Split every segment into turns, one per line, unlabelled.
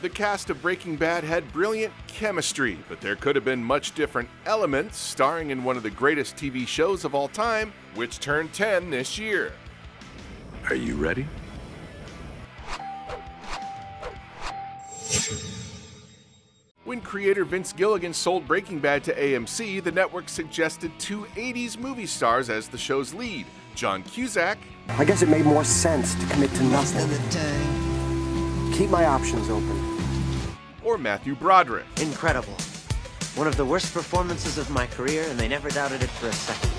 The cast of Breaking Bad had brilliant chemistry, but there could have been much different elements starring in one of the greatest TV shows of all time, which turned 10 this year.
Are you ready?
When creator Vince Gilligan sold Breaking Bad to AMC, the network suggested two 80s movie stars as the show's lead, John Cusack.
I guess it made more sense to commit to nothing. Keep my options open.
Or Matthew Broderick.
Incredible. One of the worst performances of my career, and they never doubted it for a second.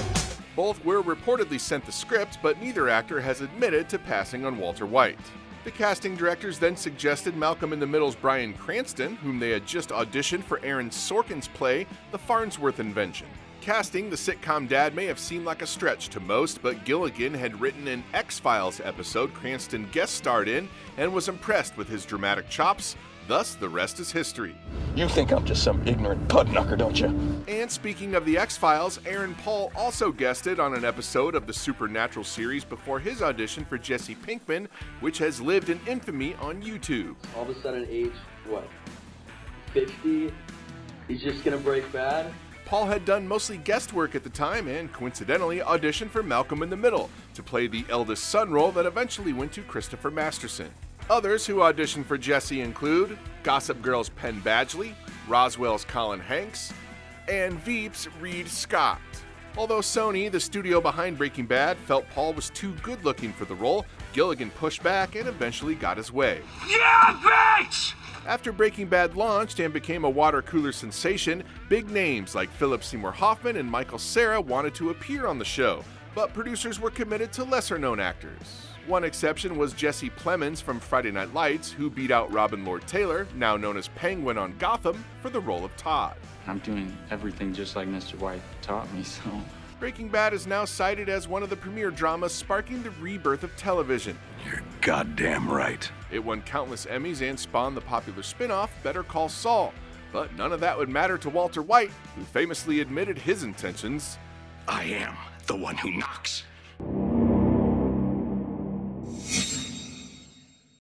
Both were reportedly sent the script, but neither actor has admitted to passing on Walter White. The casting directors then suggested Malcolm in the Middle's Bryan Cranston, whom they had just auditioned for Aaron Sorkin's play, The Farnsworth Invention. Casting the sitcom dad may have seemed like a stretch to most, but Gilligan had written an X-Files episode Cranston guest starred in and was impressed with his dramatic chops. Thus, the rest is history.
You think I'm just some ignorant pudknucker, don't you?
And speaking of the X-Files, Aaron Paul also guested on an episode of the Supernatural series before his audition for Jesse Pinkman, which has lived in infamy on YouTube.
All of a sudden, age, what, 50? He's just gonna break bad?
Paul had done mostly guest work at the time and coincidentally auditioned for Malcolm in the Middle to play the eldest son role that eventually went to Christopher Masterson. Others who auditioned for Jesse include Gossip Girl's Penn Badgley, Roswell's Colin Hanks, and Veep's Reed Scott. Although Sony, the studio behind Breaking Bad, felt Paul was too good-looking for the role, Gilligan pushed back and eventually got his way.
Yeah, bitch!
After Breaking Bad launched and became a water cooler sensation, big names like Philip Seymour Hoffman and Michael Cera wanted to appear on the show, but producers were committed to lesser-known actors. One exception was Jesse Plemons from Friday Night Lights, who beat out Robin Lord Taylor, now known as Penguin on Gotham, for the role of Todd.
I'm doing everything just like Mr. White taught me, so...
Breaking Bad is now cited as one of the premier dramas sparking the rebirth of television.
You're goddamn right.
It won countless Emmys and spawned the popular spin-off Better Call Saul. But none of that would matter to Walter White, who famously admitted his intentions.
I am the one who knocks.